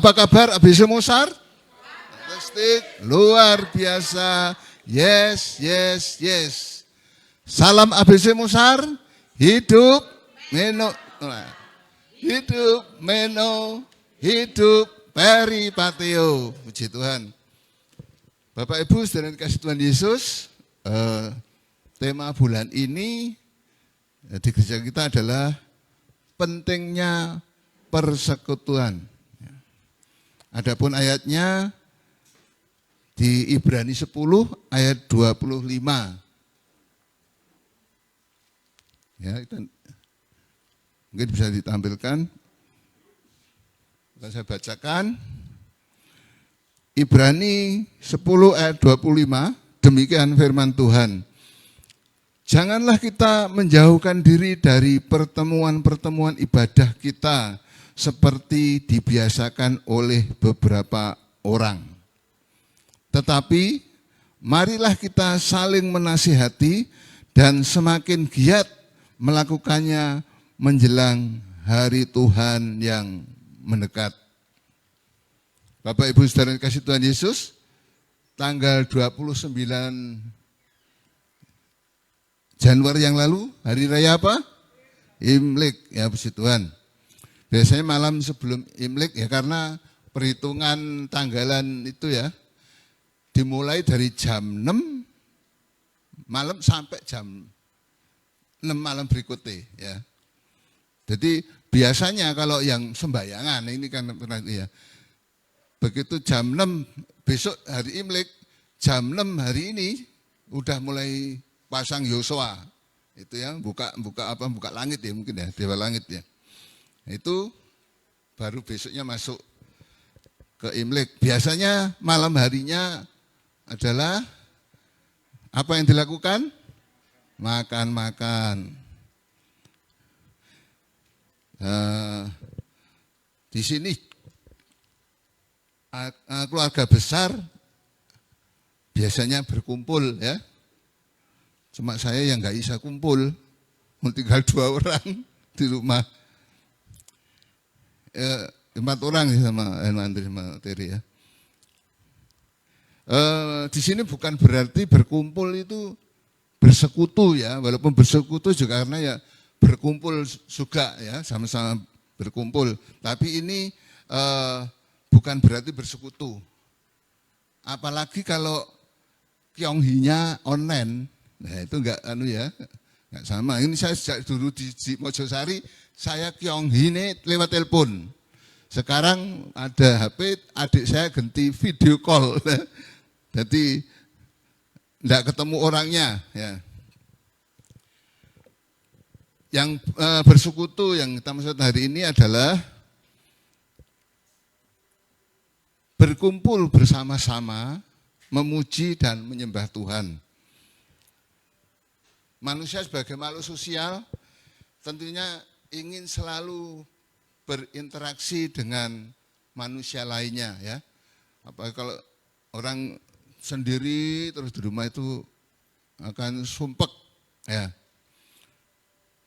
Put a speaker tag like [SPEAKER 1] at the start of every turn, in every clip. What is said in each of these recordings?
[SPEAKER 1] Apa kabar ABC Musar? Fantastik, luar biasa. Yes, yes, yes. Salam ABC Musar. Hidup Meno. Hidup Meno. Hidup Peripateo. Puji Tuhan. Bapak Ibu saudara kasih Tuhan Yesus, tema bulan ini di gereja kita adalah pentingnya persekutuan. Adapun ayatnya di Ibrani 10 ayat 25. Ya, itu mungkin bisa ditampilkan. Saya bacakan. Ibrani 10 ayat 25, demikian firman Tuhan. Janganlah kita menjauhkan diri dari pertemuan-pertemuan ibadah kita seperti dibiasakan oleh beberapa orang. Tetapi marilah kita saling menasihati dan semakin giat melakukannya menjelang hari Tuhan yang mendekat. Bapak Ibu saudara kasih Tuhan Yesus, tanggal 29 Januari yang lalu, hari raya apa? Imlek, ya puji Tuhan. Biasanya malam sebelum Imlek ya, karena perhitungan tanggalan itu ya, dimulai dari jam 6 malam sampai jam 6 malam berikutnya ya. Jadi biasanya kalau yang sembayangan, ini kan pernah ya, begitu jam 6 besok hari Imlek, jam 6 hari ini udah mulai pasang Yosua. Itu ya, buka langit ya mungkin ya, dewa langit ya. Itu baru besoknya masuk ke Imlek. Biasanya malam harinya adalah apa yang dilakukan? Makan-makan. Di sini keluarga besar biasanya berkumpul ya. Cuma saya yang nggak bisa kumpul, tinggal 2 orang di rumah. 4 orang sama Andri sama Terry ya. Di sini bukan berarti berkumpul itu bersekutu ya, walaupun bersekutu juga karena ya berkumpul juga ya, sama-sama berkumpul. Tapi ini bukan berarti bersekutu. Apalagi kalau Kyonghinya online, nah itu enggak enggak sama. Ini saya sejak dulu di Mojosari, saya Kyonghi ini lewat telepon. Sekarang ada HP, adik saya ganti video call. Jadi enggak ketemu orangnya ya. Yang bersekutu yang kita maksud hari ini adalah berkumpul bersama-sama, memuji dan menyembah Tuhan. Manusia sebagai makhluk sosial tentunya ingin selalu berinteraksi dengan manusia lainnya ya. Apalagi kalau orang sendiri terus di rumah itu akan sumpek ya.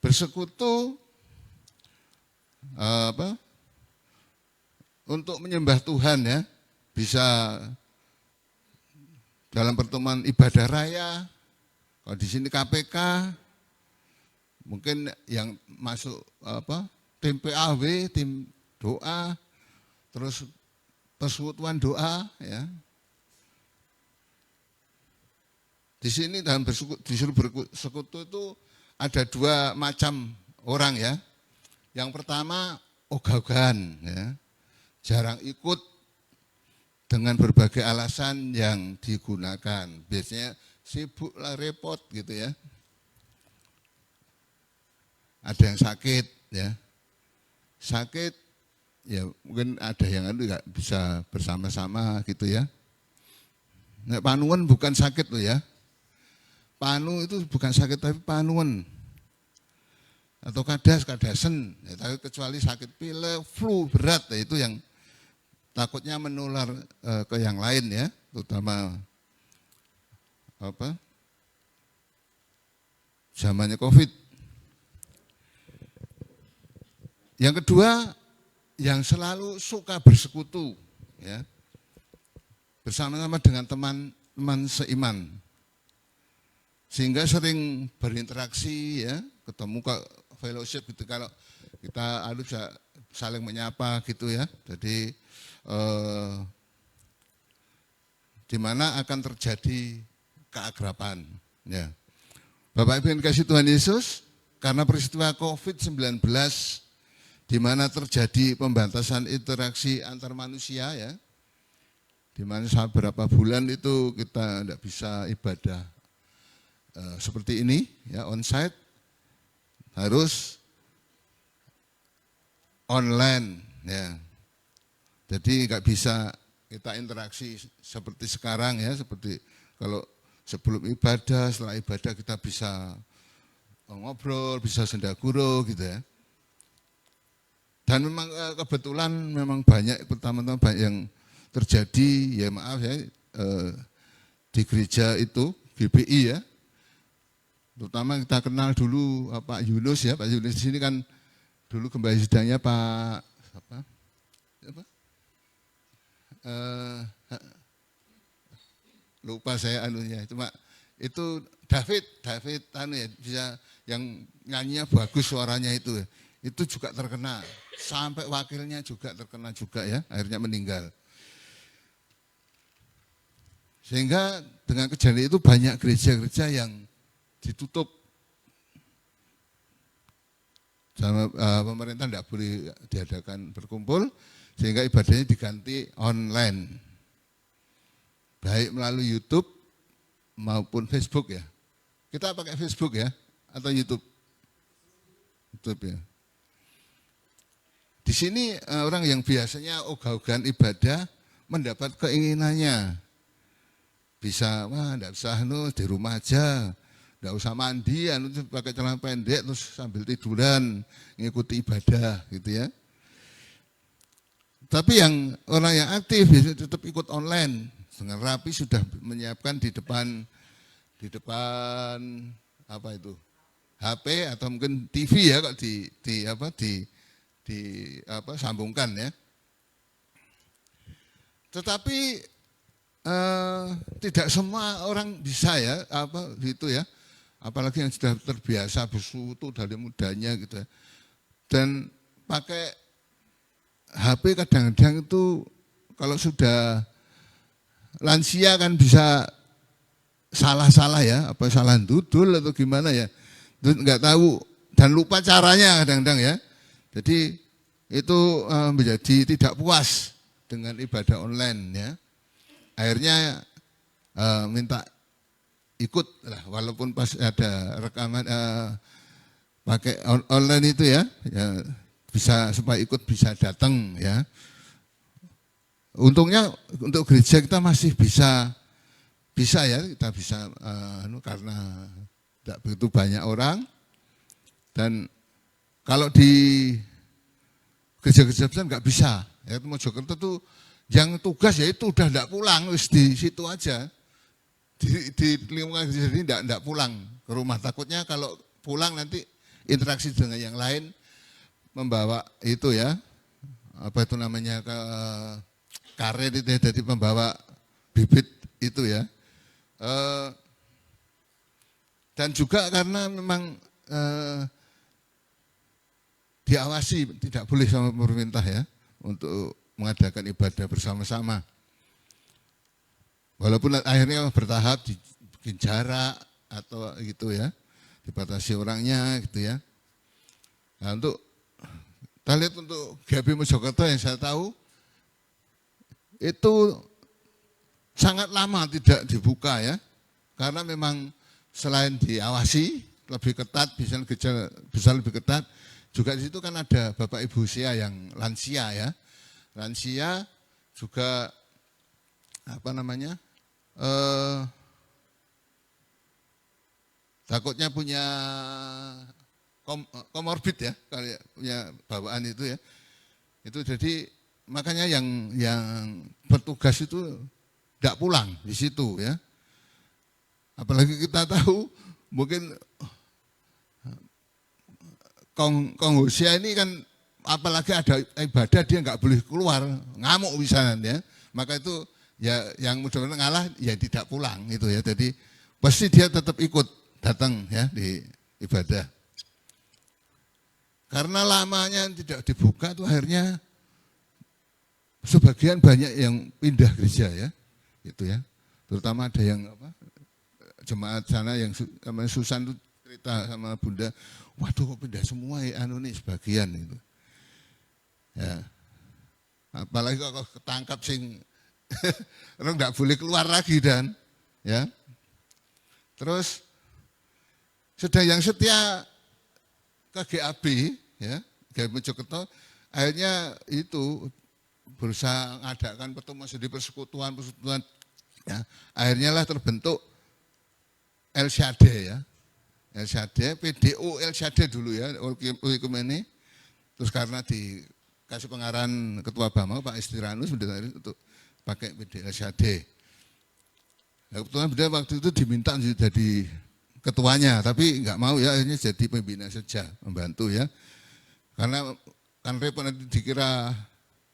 [SPEAKER 1] Bersekutu untuk menyembah Tuhan ya. Bisa dalam pertemuan ibadah raya, kalau di sini KPK, mungkin yang masuk tim PAW, tim doa, terus persekutuan doa ya. Di sini dalam disuruh bersekutu itu ada 2 macam orang ya. Yang pertama ogah-ogahan ya, jarang ikut dengan berbagai alasan yang digunakan. Biasanya sibuk lah, repot gitu ya. Ada yang sakit ya. Sakit ya mungkin ada yang enggak bisa bersama-sama gitu ya. Nah, panuan bukan sakit loh ya. Panu itu bukan sakit tapi panuan. Atau kadasen, ya, tapi kecuali sakit pilek, flu berat ya, itu yang takutnya menular ke yang lain ya, terutama zamannya COVID. Yang kedua yang selalu suka bersekutu, ya, bersama-sama dengan teman-teman seiman, sehingga sering berinteraksi, ya, ketemu ke fellowship gitu, kalau kita bisa saling menyapa gitu ya. Jadi di mana akan terjadi keakraban, ya. Bapak Ibu yang dikasihi Tuhan Yesus, karena peristiwa COVID-19 di mana terjadi pembatasan interaksi antar manusia, ya, di mana selama beberapa bulan itu kita tidak bisa ibadah seperti ini, ya, onsite, harus online, ya. Jadi nggak bisa kita interaksi seperti sekarang, ya, seperti kalau sebelum ibadah, setelah ibadah kita bisa ngobrol, bisa senda gurau gitu, ya. Dan memang kebetulan memang banyak teman-teman yang terjadi, ya maaf ya, di gereja itu GBI, ya. Terutama kita kenal dulu Pak Yunus, ya. Pak Yunus di sini kan dulu gembala sidangnya Pak apa? Lupa saya anunya, cuma itu David anu ya, bisa yang nyanyinya bagus suaranya itu juga terkena, sampai wakilnya juga terkena juga, ya, akhirnya meninggal. Sehingga dengan kejadian itu banyak gereja-gereja yang ditutup sama pemerintah, tidak boleh diadakan berkumpul, sehingga ibadahnya diganti online, baik melalui YouTube maupun Facebook, ya. Kita pakai Facebook, ya, atau YouTube? YouTube, ya. Di sini orang yang biasanya ogah-ogahan ibadah mendapat keinginannya, bisa, wah enggak usah di rumah aja, enggak usah mandi, pakai celana pendek terus sambil tiduran ngikuti ibadah gitu, ya. Tapi yang orang yang aktif biasanya tetap ikut online dengan rapi, sudah menyiapkan di depan apa itu, HP atau mungkin TV, ya, kok sambungkan, ya. Tetapi tidak semua orang bisa, ya, gitu, ya. Apalagi yang sudah terbiasa bersuatu dari mudanya gitu, ya. Dan pakai HP kadang-kadang itu kalau sudah lansia kan bisa salah-salah, ya, apa salah dudul atau gimana, ya, itu nggak tahu dan lupa caranya kadang-kadang, ya. Jadi itu menjadi tidak puas dengan ibadah online, ya. Akhirnya minta ikut lah, walaupun pas ada rekaman pakai online itu, ya, bisa supaya ikut bisa datang, ya. Untungnya untuk gereja kita masih bisa, ya, kita bisa karena tidak begitu banyak orang, dan kalau di gereja-gereja besar nggak bisa, ya. Mojokerto tuh yang tugas ya itu udah tidak pulang, wis di situ aja, di lingkungan gereja ini tidak pulang ke rumah, takutnya kalau pulang nanti interaksi dengan yang lain, membawa itu, ya, apa itu namanya, ke karet itu, ya, jadi membawa bibit itu, ya. Dan juga karena memang diawasi, tidak boleh sama pemerintah, ya, untuk mengadakan ibadah bersama-sama. Walaupun akhirnya bertahap dibikin jarak atau gitu, ya, dibatasi orangnya gitu, ya. Nah, untuk kita lihat untuk GBI Mojokerto yang saya tahu itu sangat lama tidak dibuka, ya, karena memang selain diawasi lebih ketat, bisa lebih ketat, juga di situ kan ada Bapak Ibu usia yang lansia, ya, lansia juga apa namanya, takutnya punya komorbid, ya, kalau punya bawaan itu, ya, itu jadi makanya yang bertugas itu tidak pulang di situ, ya. Apalagi kita tahu mungkin Kong Hosea ini kan apalagi ada ibadah dia nggak boleh keluar, ngamuk misalnya ya. Maka itu ya yang mudah-mudahan ngalah ya tidak pulang itu ya. Jadi pasti dia tetap ikut datang ya di ibadah. Karena lamanya tidak dibuka tuh akhirnya sebagian banyak yang pindah gereja ya. Gitu ya. Terutama ada yang jemaat sana yang Susan tuh cerita sama Bunda, waduh kok pindah semua ya nih sebagian itu. Ya. Apalagi kalau ketangkap sing orang enggak boleh keluar lagi dan ya. Terus sudah yang setia ke GAB ya, GAB Mojokerto akhirnya itu berusaha mengadakan pertemuan di persekutuan ya. Akhirnya lah terbentuk El Shaddai ya. El Shaddai, PDO El Shaddai dulu ya, Oikumene. Terus karena dikasih pengarahan Ketua Bama Pak Istiranus untuk pakai PDO El Shaddai. Nah, kebetulan beliau waktu itu diminta jadi ketuanya, tapi enggak mau ya, akhirnya jadi pembina saja, membantu ya. Karena kan repot nanti dikira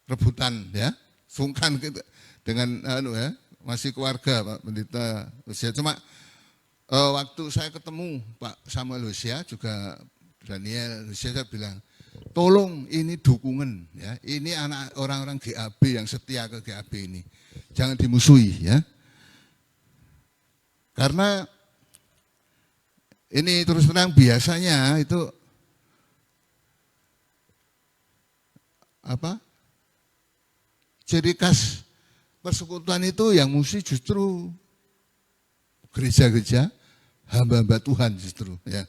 [SPEAKER 1] rebutan ya, sungkan gitu, dengan ya, masih keluarga Pak Pendeta Hosea. Cuma waktu saya ketemu Pak Samuel Hosea juga Daniel Hosea, saya bilang, tolong ini dukungan ya, ini anak orang-orang GAB yang setia ke GAB ini, jangan dimusuhi ya. Karena ini terus terang biasanya itu ciri khas persekutuan itu yang musuh justru gereja-gereja hamba-hamba Tuhan justru ya.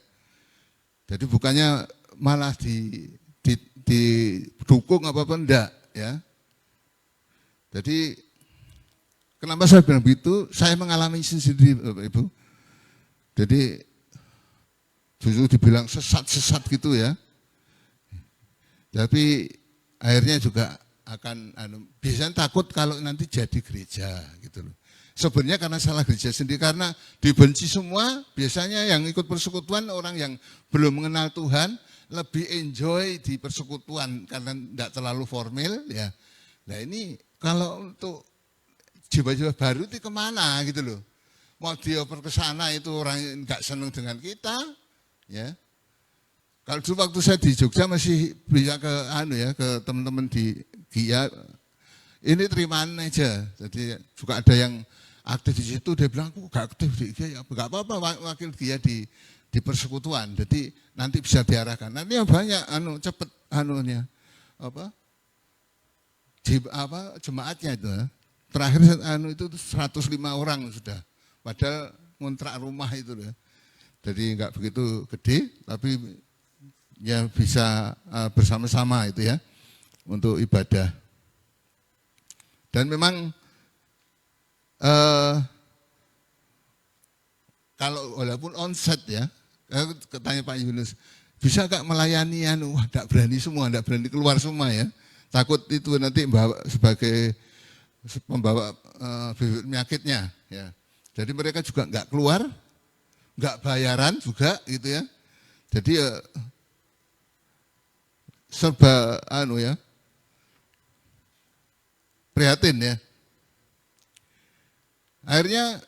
[SPEAKER 1] Jadi bukannya malah didukung apa-apa enggak ya. Jadi kenapa saya bilang begitu? Saya mengalami sendiri Bapak Ibu. Jadi justru dibilang sesat-sesat gitu ya. Tapi akhirnya juga akan biasanya takut kalau nanti jadi gereja gitu loh. Sebenarnya karena salah gereja sendiri, karena dibenci semua, biasanya yang ikut persekutuan orang yang belum mengenal Tuhan, lebih enjoy di persekutuan karena tidak terlalu formal ya. Nah ini kalau untuk jiwa-jiwa baru itu kemana gitu loh. Mau dioper ke sana itu orang yang nggak senang dengan kita, ya. Kalau dulu waktu saya di Jogja masih bisa ke ke teman-teman di GIA, ini terimaan aja. Jadi juga ada yang aktif di situ, dia bilang aku gak aktif di GIA, gak apa-apa wakil GIA di persekutuan. Jadi nanti bisa diarahkan. Nanti yang banyak cepet jemaatnya itu. Terakhir itu 105 orang sudah. Padahal ngontrak rumah itu ya. Jadi enggak begitu gede, tapi ya bisa bersama-sama itu ya untuk ibadah. Dan memang kalau walaupun onset ya, tanya Pak Yunus, bisa enggak melayani wah enggak berani semua, enggak berani keluar semua ya. Takut itu nanti sebagai pembawa penyakitnya ya. Jadi mereka juga enggak keluar, enggak bayaran juga gitu ya. Jadi serba prihatin ya. Akhirnya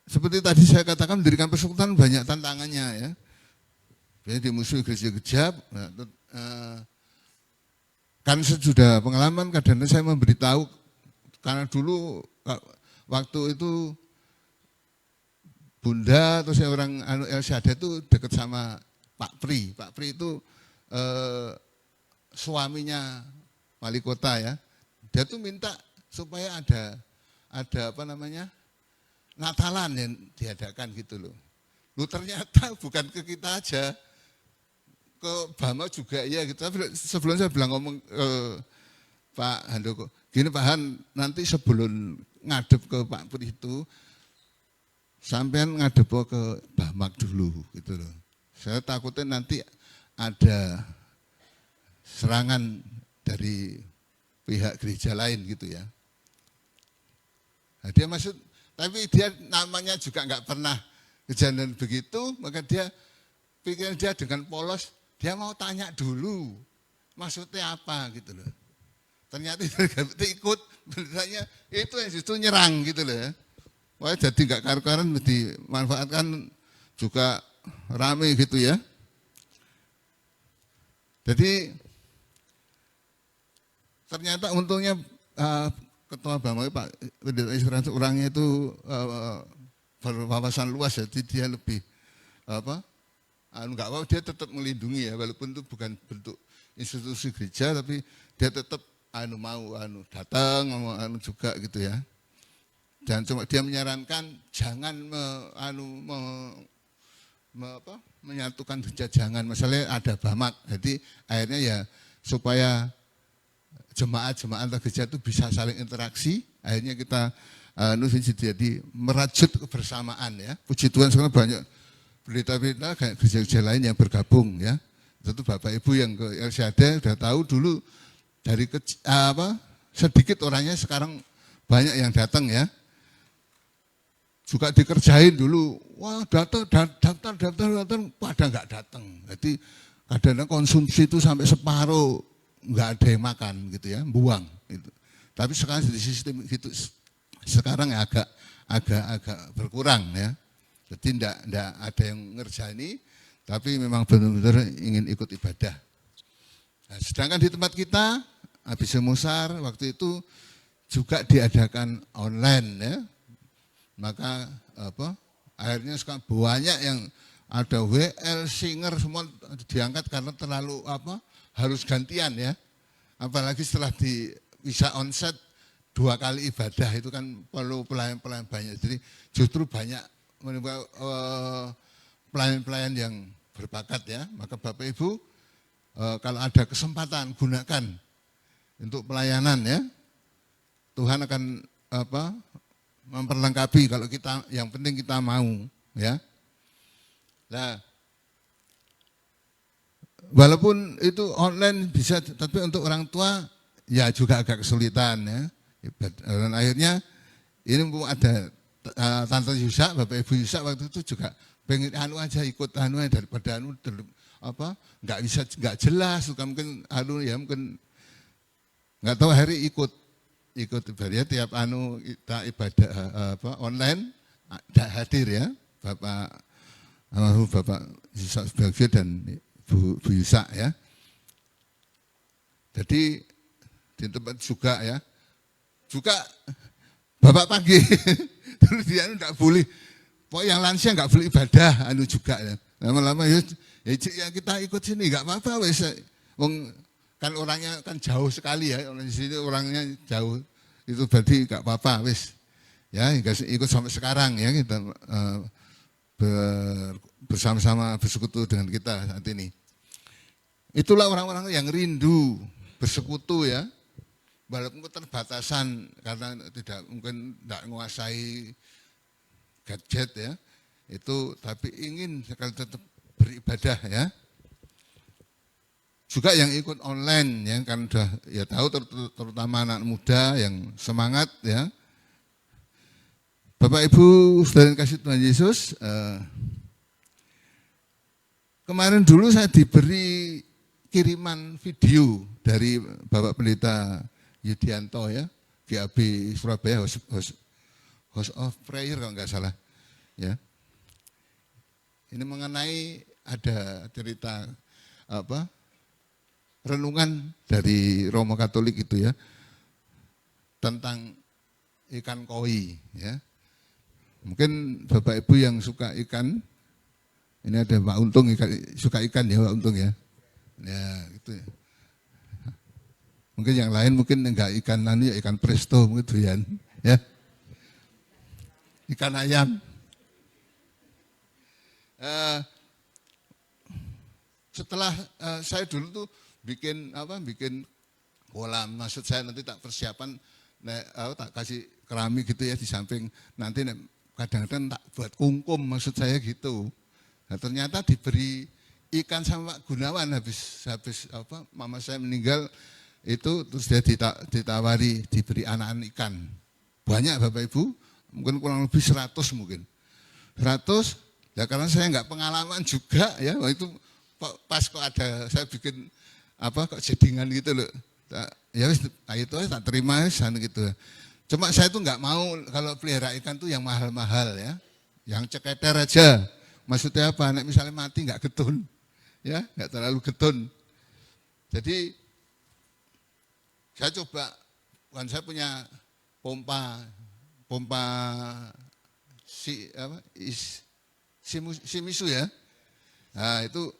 [SPEAKER 1] seperti tadi saya katakan, mendirikan persekutuan banyak tantangannya ya. Biasanya dimusuhi gereja-gereja. Kan sudah pengalaman, kadang-kadang saya memberitahu, karena dulu waktu itu Bunda atau saya orang El Shaddai itu dekat sama Pak Pri. Pak Pri itu suaminya wali kota ya. Dia tuh minta supaya ada Natalan yang diadakan gitu loh. Ternyata bukan ke kita aja, ke Bama juga ya gitu. Tapi sebelum saya bilang ngomong Pak Handoko, gini Pak Han, nanti sebelum ngadep ke Pak Pri itu, sampean ngadep ke Bamak dulu gitu loh. Saya takutnya nanti ada serangan dari pihak gereja lain gitu ya. Nah, dia maksud, tapi dia namanya juga enggak pernah kejadian begitu, maka dia pikiran dia dengan polos, Dia mau tanya dulu, maksudnya apa gitu loh. Ternyata ikut, beritanya itu yang justru nyerang gitu loh ya. Wah jadi nggak karu-karuan dimanfaatkan juga rame gitu ya. Jadi ternyata untungnya Ketua Bama Pak Pendeta Isran orangnya itu berwawasan luas ya, jadi dia lebih nggak apa dia tetap melindungi ya, walaupun itu bukan bentuk institusi gereja, tapi dia tetap mau datang, mau juga gitu ya. Dan cuma dia menyarankan jangan menyatukan gereja, jangan, misalnya ada bamak, jadi akhirnya ya supaya jemaat-jemaat atau gereja itu bisa saling interaksi, akhirnya kita jadi merajut kebersamaan ya. Puji Tuhan sekarang banyak berita-berita kayak gereja-gereja lain yang bergabung ya. Itu Bapak Ibu yang ke LCD sudah tahu dulu dari sedikit orangnya sekarang banyak yang datang ya. Juga dikerjain dulu, wah daftar pada nggak datang. Jadi kadang-kadang konsumsi itu sampai separuh nggak ada yang makan gitu ya, buang gitu. Tapi sekarang di sistem gitu sekarang agak berkurang ya. Jadi enggak ada yang ngerjani, tapi memang benar-benar ingin ikut ibadah. Nah, sedangkan di tempat kita habis musar waktu itu juga diadakan online ya. Maka akhirnya sekarang banyak yang ada WL, singer semua diangkat karena terlalu harus gantian ya. Apalagi setelah bisa onset 2 kali ibadah itu kan perlu pelayan-pelayan banyak. Jadi justru banyak pelayan-pelayan yang berbakat ya. Maka Bapak Ibu kalau ada kesempatan gunakan untuk pelayanan ya. Tuhan akan memperlengkapi kalau kita, yang penting kita mau ya. Nah, walaupun itu online bisa, tapi untuk orang tua ya juga agak kesulitan ya. Dan akhirnya ini ada Tante Yusak, Bapak Ibu Yusak waktu itu juga pengen aja ikut daripada nggak jelas, mungkin ya mungkin nggak tahu hari ikut ibadah tiap kita ibadah online hadir ya Bapak Yusak Subagio dan Bu Yusak ya. Jadi di tempat juga ya, juga Bapak pagi terus dia enggak boleh, pokoknya yang lansia enggak boleh ibadah juga ya. Lama-lama ya kita ikut sini enggak apa-apa wes. Wong kan orangnya kan jauh sekali ya, orang di sini orangnya jauh. Itu berarti enggak apa-apa wes. Ya, ikut sampai sekarang ya kita bersama-sama bersekutu dengan kita saat ini. Itulah orang-orang yang rindu bersekutu ya. Walaupun keterbatasan karena mungkin tidak menguasai gadget ya, itu tapi ingin sekali tetap beribadah ya. Juga yang ikut online ya kan sudah ya tahu, terutama anak muda yang semangat ya. Bapak Ibu saudara yang kasih Tuhan Yesus, kemarin dulu saya diberi kiriman video dari Bapak Pendeta Yudianto ya, GAB Surabaya, House of Prayer kalau nggak salah ya. Ini mengenai ada cerita renungan dari Romo Katolik itu ya, tentang ikan koi ya. Mungkin Bapak Ibu yang suka ikan, ini ada Pak Untung suka ikan ya Pak Untung ya. Ya gitu ya. Mungkin yang lain mungkin enggak ikan ya ikan presto mungkin doyan ya. Ikan ayam. Setelah saya dulu tuh bikin kolam, maksud saya nanti tak persiapan tak kasih keramik gitu ya di samping, nanti kadang-kadang tak buat kungkum maksud saya gitu. Nah, ternyata diberi ikan sama Pak Gunawan habis mama saya meninggal itu, terus dia ditawari diberi anak-anak ikan. Banyak Bapak Ibu, mungkin kurang lebih 100 mungkin. 100, ya karena saya enggak pengalaman juga ya, waktu itu pas kok ada saya bikin kok jedingan gitu loh. Ya wis itu tak terima gitu. Cuma saya tuh nggak mau kalau pelihara ikan tuh yang mahal-mahal ya. Yang ceketer aja. Maksudnya apa? Nek misalnya mati nggak getun. Ya, nggak terlalu getun. Jadi saya coba, saya punya pompa Shimizu ya. Nah itu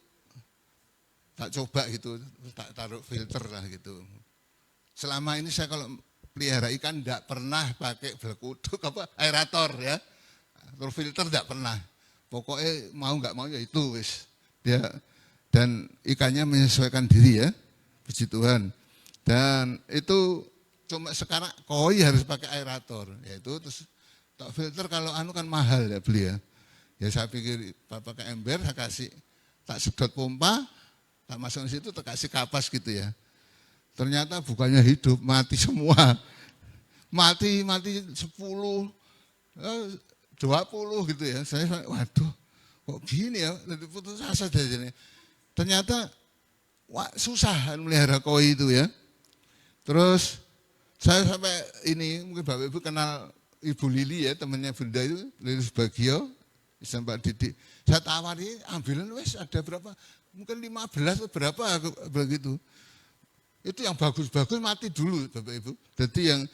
[SPEAKER 1] tak coba gitu, tak taruh filter lah gitu. Selama ini saya kalau pelihara ikan tidak pernah pakai belekuduk aerator ya. Terus filter tidak pernah. Pokoknya mau nggak mau ya itu wis. Dia dan ikannya menyesuaikan diri ya. Puji Tuhan. Dan itu cuma sekarang koi harus pakai aerator. Yaitu terus tak filter kalau kan mahal ya beli ya. Ya saya pikir pakai ember saya kasih tak sedot pompa, tak masuk di situ tak kasih kapas gitu ya. Ternyata bukannya hidup, mati semua. Mati 10, 20 gitu ya. Saya waduh, kok gini ya? Putus asa dari sini. Ternyata susah melihara koi itu ya. Terus saya sampai ini mungkin Bapak Ibu kenal Ibu Lili ya, temannya Bunda itu, Lili Subagio, sampai Didik. Saya tawari ambilan wes ada berapa? Mungkin 15 atau berapa begitu. Itu yang bagus-bagus mati dulu Bapak Ibu. Jadi yang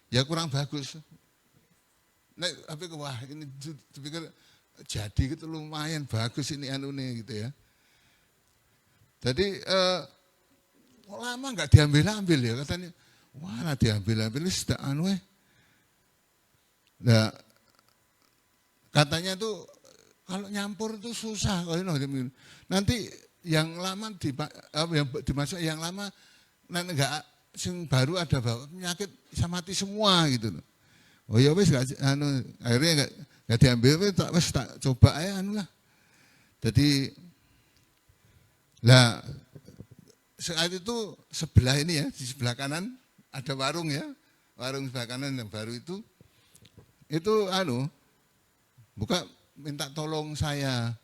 [SPEAKER 1] ya kurang bagus. Nek wah ini dipikir jadi gitu lumayan bagus ini nih gitu ya. Jadi lama nggak diambil ya katanya. Wah diambil sudah Nah katanya tuh kalau nyampur itu susah nanti yang lama yang dimasak yang lama nanti enggak sing baru ada bawa penyakit bisa mati semua gitu loh. Oh ya wis akhirnya enggak diambil tak coba aja lah. Jadi lah saat itu sebelah ini ya di sebelah kanan ada warung ya. Warung sebelah kanan yang baru itu buka minta tolong saya.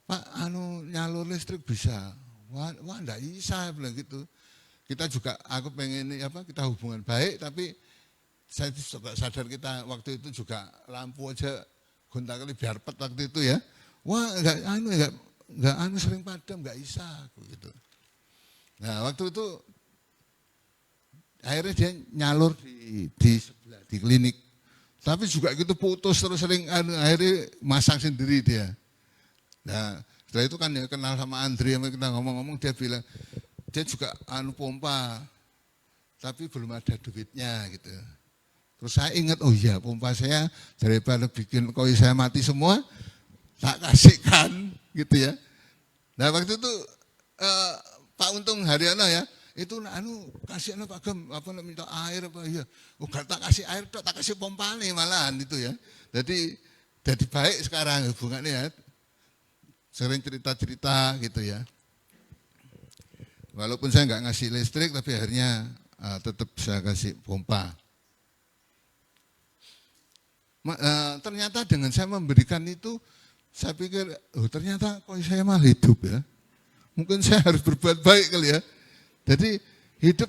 [SPEAKER 1] Pak nyalur listrik bisa. Wah enggak bisa bilang gitu. Kita juga aku pengen kita hubungan baik tapi saya juga sadar kita waktu itu juga lampu aja gonta-kali biar pet waktu itu ya. Wah enggak sering padam enggak bisa gitu. Nah, waktu itu akhirnya dia nyalur di sebelah di klinik. Tapi juga gitu putus terus sering akhirnya masang sendiri dia. Nah, setelah itu kan ya kenal sama Andri, kita ngomong-ngomong dia bilang dia juga pompa, tapi belum ada duitnya gitu. Terus saya ingat, oh iya pompa saya daripada bikin koi saya mati semua, tak kasihkan gitu ya. Nah waktu itu Pak Untung Haryono ya, itu kasih Pak Gem minta air apa ya. Oh gak tak kasih air, tak kasih pompa nih malahan itu ya. Jadi baik sekarang hubungannya ya. Sering cerita-cerita gitu ya. Walaupun saya nggak ngasih listrik, tapi akhirnya tetap saya kasih pompa. Ternyata dengan saya memberikan itu, saya pikir, ternyata kok saya malah hidup ya. Mungkin saya harus berbuat baik kali ya. Jadi hidup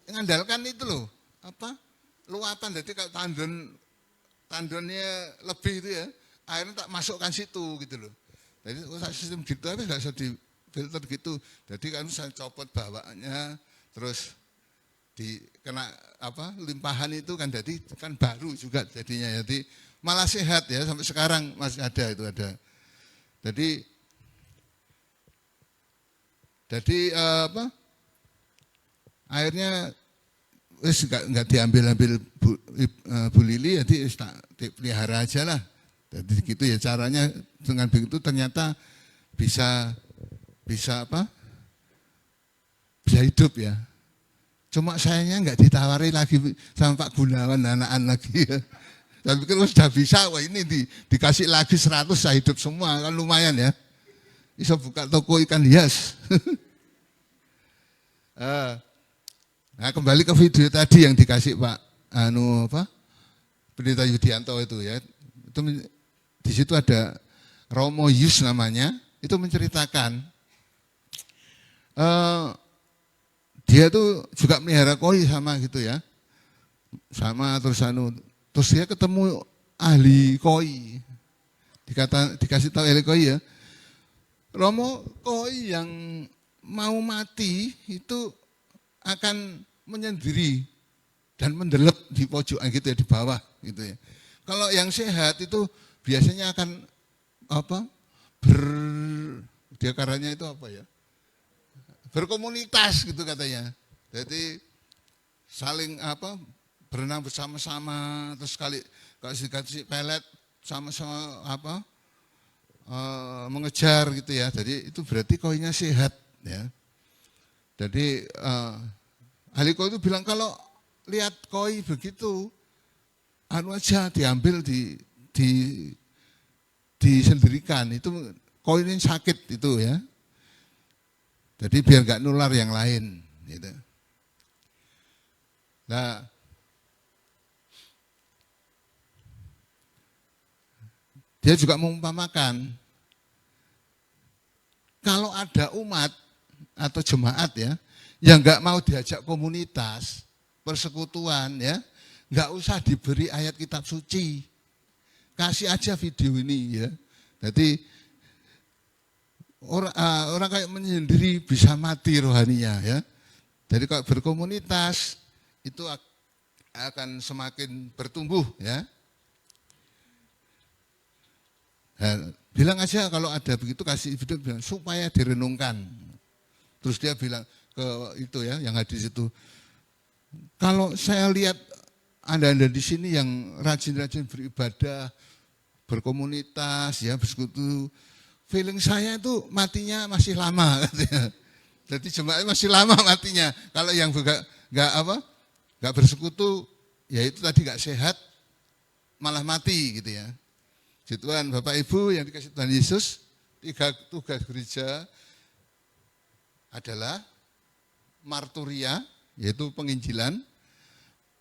[SPEAKER 1] mengandalkan itu loh, luapan. Jadi kalau tandonnya lebih itu ya, akhirnya tak masukkan situ gitu loh. Jadi sistem gitu tapi nggak usah di filter gitu. Jadi kan saya copot bawaannya, terus kena limpahan itu kan jadi kan baru juga jadinya. Jadi malah sehat ya sampai sekarang masih ada itu ada. Jadi akhirnya wis nggak diambil Bu Lili, jadi tak dipelihara aja lah. Jadi gitu ya caranya dengan begitu ternyata bisa bisa hidup ya. Cuma sayangnya nggak ditawari lagi sama Pak Gunawan anak-anak lagi ya. Saya pikir sudah bisa, wah ini dikasih lagi 100 saya hidup semua kan lumayan ya. Bisa buka toko ikan hias. Nah kembali ke video tadi yang dikasih Pak Pendeta Yudianto itu ya. Itu di situ ada Romo Yus namanya, itu menceritakan eh, dia tuh juga melihara koi sama gitu ya. Sama terus dia ketemu ahli koi. Dikasih tahu ahli koi ya. Romo, koi yang mau mati itu akan menyendiri dan mendelep di pojokan gitu ya, di bawah gitu ya. Kalau yang sehat itu biasanya akan apa? Dia caranya itu apa ya? Berkomunitas gitu katanya. Jadi saling apa? Berenang bersama-sama, terus kasih pelet sama-sama apa? Mengejar gitu ya. Jadi itu berarti koinya sehat ya. Jadi ahli koi itu bilang kalau lihat koi begitu, anu aja diambil disendirikan, itu koi ini sakit itu ya. Jadi biar nggak nular yang lain gitu. Nah, dia juga mengumpamakan kalau ada umat atau jemaat ya yang nggak mau diajak komunitas, persekutuan ya, nggak usah diberi ayat kitab suci, kasih aja video ini ya. Jadi orang kayak menyendiri bisa mati rohaninya ya. Jadi kalau berkomunitas itu akan semakin bertumbuh ya. Nah, bilang aja kalau ada begitu kasih video bilang supaya direnungkan. Terus dia bilang ke itu ya yang hadis itu, kalau saya lihat anda di sini yang rajin-rajin beribadah, berkomunitas ya, bersekutu, feeling saya itu matinya masih lama katanya. Jadi jemaat masih lama matinya. Kalau yang nggak bersekutu, ya itu tadi nggak sehat, malah mati gitu ya. Tuhan, Bapak Ibu yang dikasih Tuhan Yesus, 3 tugas gereja adalah marturia, yaitu penginjilan,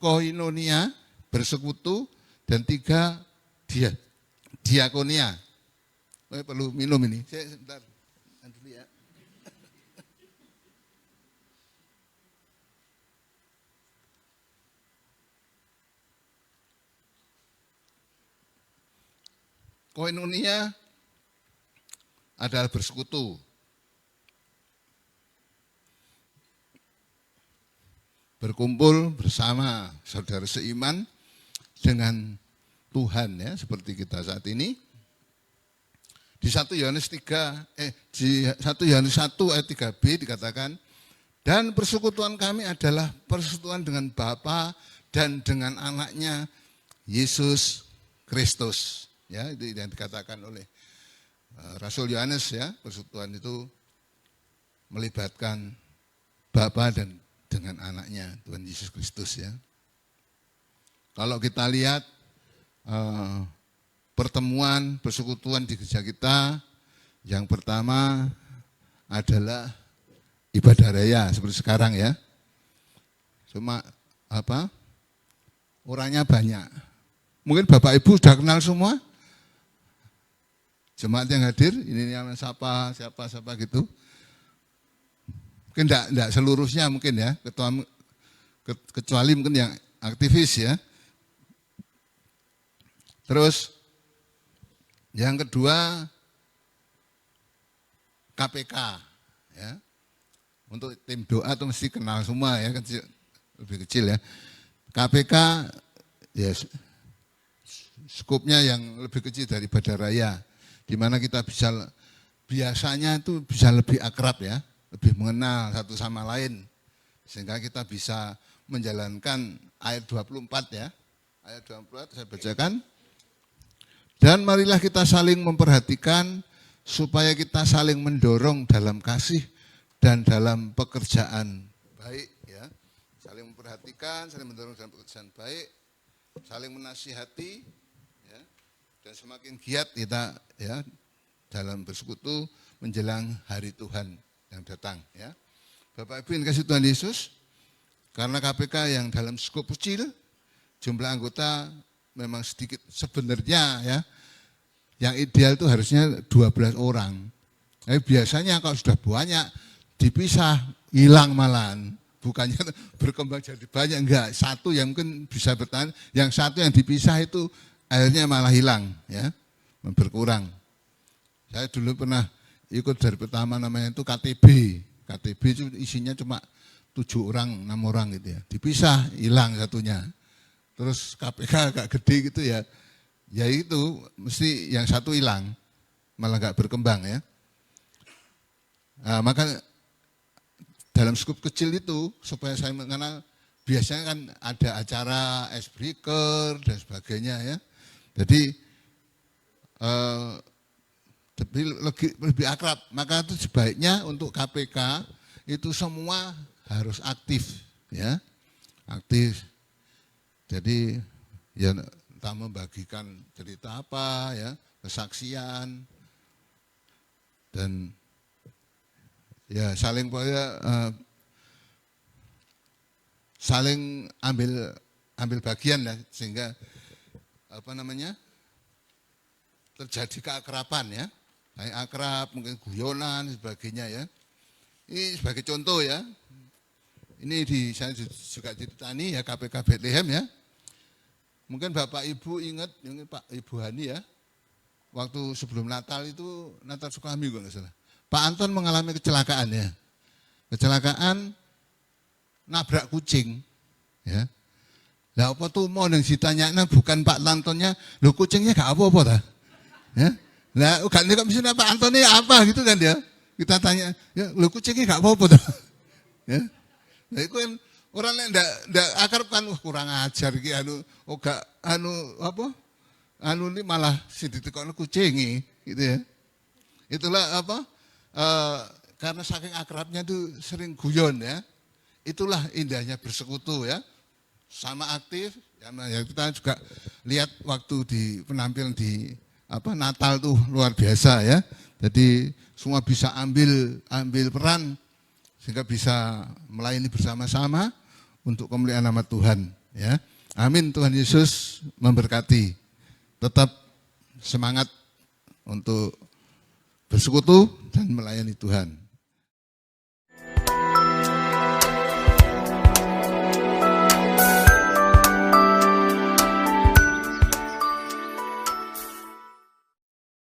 [SPEAKER 1] koinonia, bersekutu, dan 3 diakonia. Saya perlu minum ini. Saya sebentar. Dulu ya. Koinonia adalah bersekutu. Berkumpul bersama saudara seiman dengan Tuhan ya, seperti kita saat ini. Di 1 Yohanes 1 ayat 3b dikatakan, dan persekutuan kami adalah persekutuan dengan Bapa dan dengan anaknya Yesus Kristus. Ya, itu yang dikatakan oleh Rasul Yohanes ya, persekutuan itu melibatkan Bapa dan dengan anaknya Tuhan Yesus Kristus ya. Kalau kita lihat pertemuan persekutuan di gereja kita, yang pertama adalah ibadah raya seperti sekarang ya. Cuma orangnya banyak. Mungkin Bapak Ibu sudah kenal semua. Jemaat yang hadir, ini yang siapa gitu. Mungkin enggak seluruhnya mungkin ya, kecuali mungkin yang aktivis ya. Terus yang kedua KPK ya. Untuk tim doa itu mesti kenal semua ya, lebih kecil ya. KPK ya skupnya yang lebih kecil dari ibadah raya, di mana kita biasanya itu bisa lebih akrab ya, lebih mengenal satu sama lain, sehingga kita bisa menjalankan ayat 24 ya. Ayat 24 saya bacakan. Dan marilah kita saling memperhatikan supaya kita saling mendorong dalam kasih dan dalam pekerjaan baik ya. Saling memperhatikan, saling mendorong dalam pekerjaan baik, saling menasihati ya. Dan semakin giat kita ya dalam bersekutu menjelang hari Tuhan yang datang ya. Bapak Ibu yang kasih Tuhan Yesus, karena KPK yang dalam skop kecil, jumlah anggota memang sedikit sebenarnya ya. Yang ideal itu harusnya 12 orang. Tapi biasanya kalau sudah banyak dipisah, hilang malahan. Bukannya berkembang jadi banyak, enggak. Satu yang mungkin bisa bertahan, yang satu yang dipisah itu akhirnya malah hilang, ya, berkurang. Saya dulu pernah ikut dari pertama namanya itu KTB. KTB itu isinya cuma 7 orang, 6 orang gitu ya. Dipisah, hilang satunya. Terus KPK agak gede gitu ya. Ya itu mesti yang satu hilang, malah enggak berkembang ya. Nah, maka dalam skup kecil itu, supaya saya mengenal, biasanya kan ada acara icebreaker dan sebagainya ya. Jadi lebih akrab, maka itu sebaiknya untuk KPK itu semua harus aktif ya, aktif. Jadi ya entah membagikan cerita apa ya, kesaksian, dan ya saling saling ambil bagian lah, sehingga apa namanya terjadi keakraban ya, kayak akrab, mungkin guyonan sebagainya ya. Ini sebagai contoh ya, ini saya juga ditemani ya KPK Bethlehem ya. Mungkin Bapak Ibu ingat, Pak Ibu Hani ya, waktu sebelum Natal itu, Natal Sukaminggu nggak salah, Pak Anton mengalami kecelakaan ya. Kecelakaan nabrak kucing. Ya. Lah apa tuh mau yang ditanyanya bukan Pak Antonnya, lo kucingnya gak apa-apa ta? Ya. Lah gak nih kok misalnya Pak Antonnya apa gitu kan ya. Kita tanya, ya lo kucingnya gak apa-apa ta? Ya. Nah itu kan orang yang ndak akrab kan, kurang ajar iki ini malah si ditekoni kucingi gitu ya. Itulah apa? Karena saking akrabnya itu sering guyon ya. Itulah indahnya bersekutu ya. Sama aktif, ya kita juga lihat waktu di penampilan di Natal tuh luar biasa ya. Jadi semua bisa ambil peran sehingga bisa melayani bersama-sama untuk kemuliaan nama Tuhan ya. Amin. Tuhan Yesus memberkati. Tetap semangat untuk bersekutu dan melayani Tuhan.